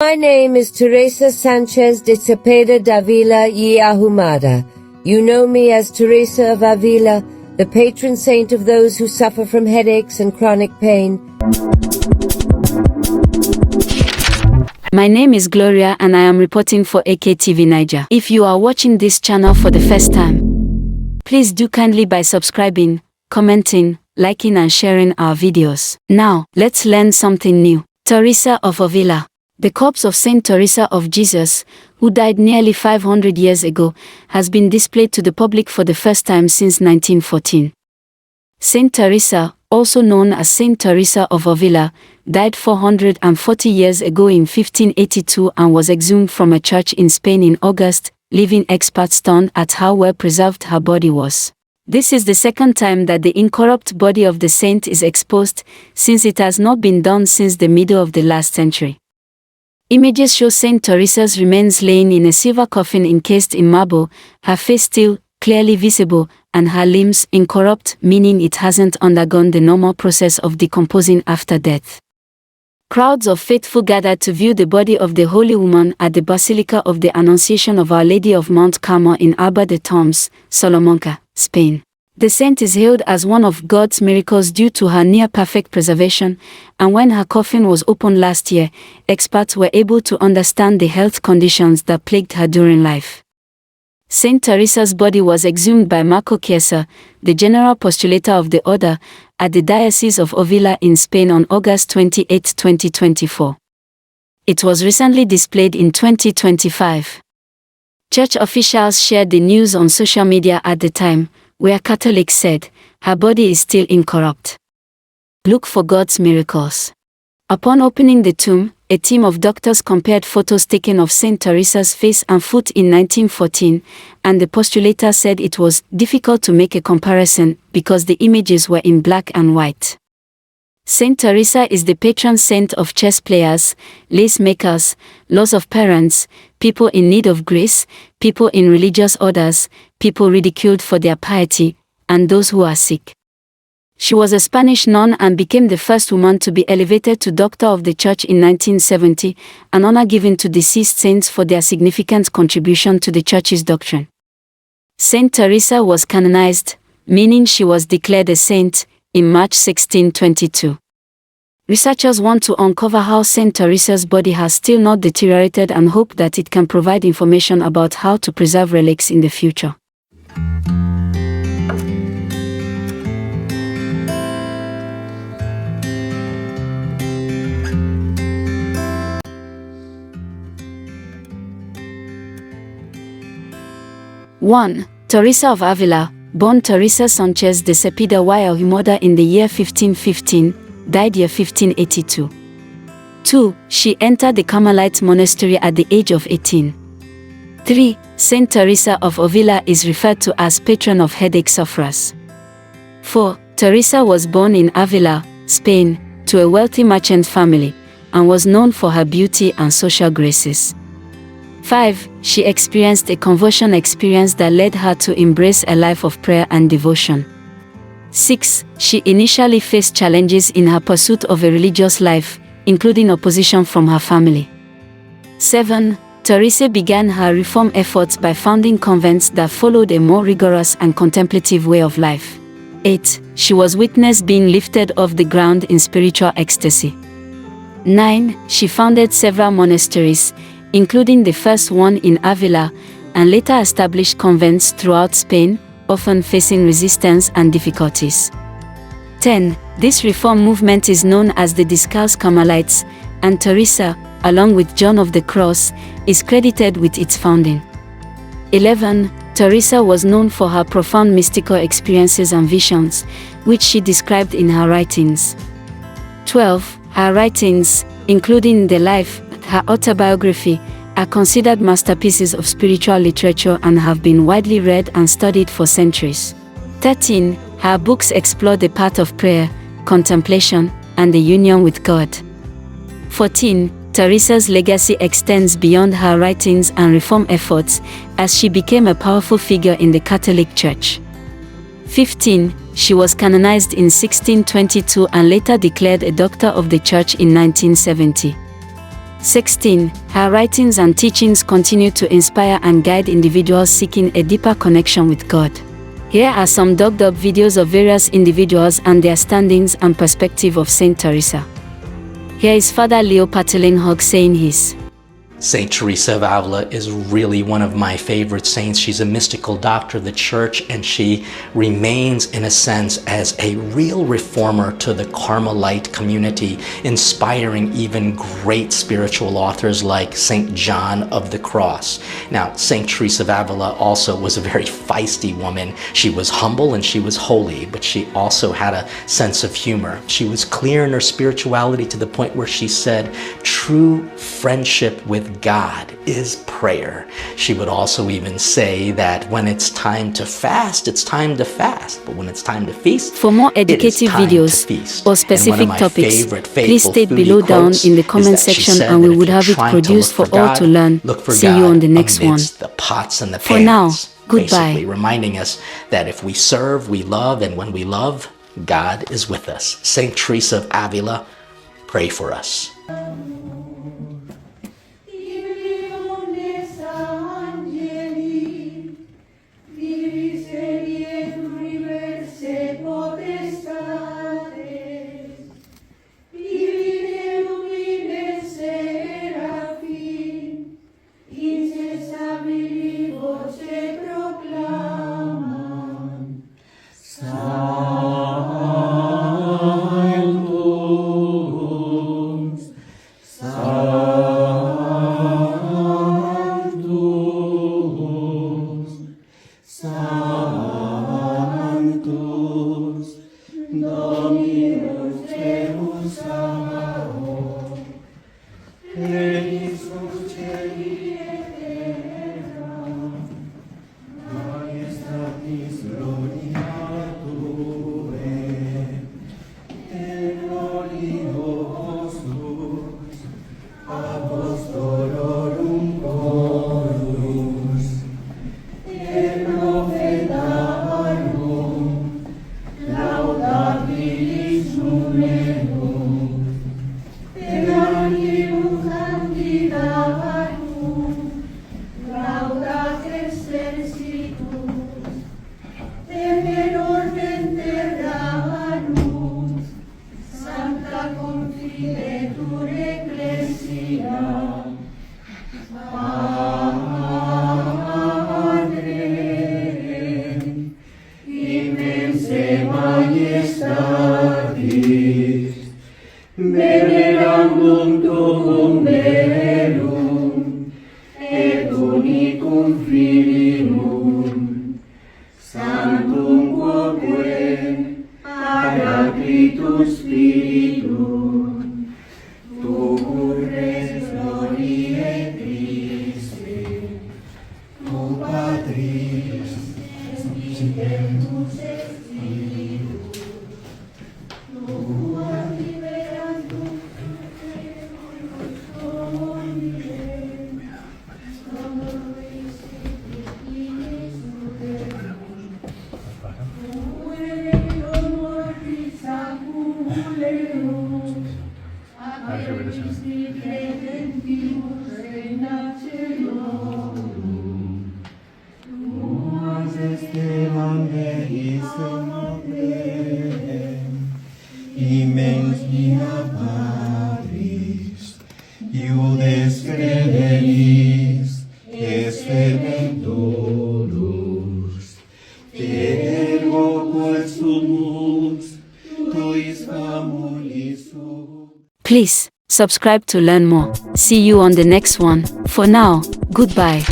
My name is Teresa Sanchez de Cepeda Davila y Ahumada. You know me as Teresa of Avila, the patron saint of those who suffer from headaches and chronic pain. My name is Gloria and I am reporting for TV Naija. If you are watching this channel for the first time, please do kindly by subscribing, commenting, liking and sharing our videos. Now, let's learn something new. Teresa of Avila. The corpse of Saint Teresa of Jesus, who died nearly 500 years ago, has been displayed to the public for the first time since 1914. Saint Teresa, also known as Saint Teresa of Avila, died 440 years ago in 1582 and was exhumed from a church in Spain in August, leaving experts stunned at how well preserved her body was. This is the second time that the incorrupt body of the saint is exposed, since it has not been done since the middle of the last century. Images show Saint Teresa's remains laying in a silver coffin encased in marble, her face still, clearly visible, and her limbs incorrupt, meaning it hasn't undergone the normal process of decomposing after death. Crowds of faithful gathered to view the body of the Holy Woman at the Basilica of the Annunciation of Our Lady of Mount Carmel in Alba de Tormes, Salamanca, Spain. The saint is hailed as one of God's miracles due to her near-perfect preservation, and when her coffin was opened last year, experts were able to understand the health conditions that plagued her during life. Saint Teresa's body was exhumed by Marco Chiesa, the general postulator of the order, at the Diocese of Avila in Spain on August 28, 2024. It was recently displayed in 2025. Church officials shared the news on social media at the time, where Catholics said, "Her body is still incorrupt. Look for God's miracles." Upon opening the tomb, a team of doctors compared photos taken of Saint Teresa's face and foot in 1914, and the postulator said it was difficult to make a comparison because the images were in black and white. Saint Teresa is the patron saint of chess players, lace makers, loss of parents, people in need of grace, people in religious orders, people ridiculed for their piety, and those who are sick. She was a Spanish nun and became the first woman to be elevated to Doctor of the Church in 1970, an honor given to deceased saints for their significant contribution to the Church's doctrine. Saint Teresa was canonized, meaning she was declared a saint, in March 1622. Researchers want to uncover how Saint Teresa's body has still not deteriorated and hope that it can provide information about how to preserve relics in the future. One, Teresa of Avila, born Teresa Sanchez de Cepeda y Ahumada in the year 1515, died year 1582. 2. She entered the Carmelite monastery at the age of 18. 3. Saint Teresa of Avila is referred to as patron of headache sufferers. 4. Teresa was born in Avila, Spain, to a wealthy merchant family, and was known for her beauty and social graces. 5. She experienced a conversion experience that led her to embrace a life of prayer and devotion. 6. She initially faced challenges in her pursuit of a religious life, including opposition from her family. 7. Teresa began her reform efforts by founding convents that followed a more rigorous and contemplative way of life. 8. She was witnessed being lifted off the ground in spiritual ecstasy. 9. She founded several monasteries, including the first one in Avila, and later established convents throughout Spain, often facing resistance and difficulties. 10. This reform movement is known as the Discalced Carmelites, and Teresa, along with John of the Cross, is credited with its founding. 11. Teresa was known for her profound mystical experiences and visions, which she described in her writings. 12. Her writings, including the life, her autobiography, are considered masterpieces of spiritual literature and have been widely read and studied for centuries. 13. Her books explore the path of prayer, contemplation, and the union with God. 14. Teresa's legacy extends beyond her writings and reform efforts, as she became a powerful figure in the Catholic Church. 15. She was canonized in 1622 and later declared a Doctor of the Church in 1970. 16. Her writings and teachings continue to inspire and guide individuals seeking a deeper connection with God. Here are some dug-up videos of various individuals and their standings and perspective of Saint Teresa. Here is Father Leo Patelin-Hogg saying his. Saint Teresa of Avila is really one of my favorite saints. She's a mystical doctor of the church, and she remains, in a sense, as a real reformer to the Carmelite community, inspiring even great spiritual authors like Saint John of the Cross. Now, Saint Teresa of Avila also was a very feisty woman. She was humble and she was holy, but she also had a sense of humor. She was clear in her spirituality to the point where she said, true friendship with God is prayer. She would also even say that when it's time to fast, it's time to fast. But when it's time to feast, for more educative videos or specific topics, please state below down in the comment section and we would have it produced for all to learn. See you on the next one. The pots and the for now, goodbye. Basically reminding us that if we serve, we love, and when we love, God is with us. Saint Teresa of Avila, pray for us. Venerandum tuum verum, et unicum Filium, Sanctum quoque, Paraclitus Spiritum, tu res gloriae Christi, tu Patris, Spiritus et Spiritus, tu liberandum Imens mea Patris, iudes crederis, est dolus, te ergo quod sumus, tuis famulis sum. Please subscribe to learn more. See you on the next one. For now, goodbye.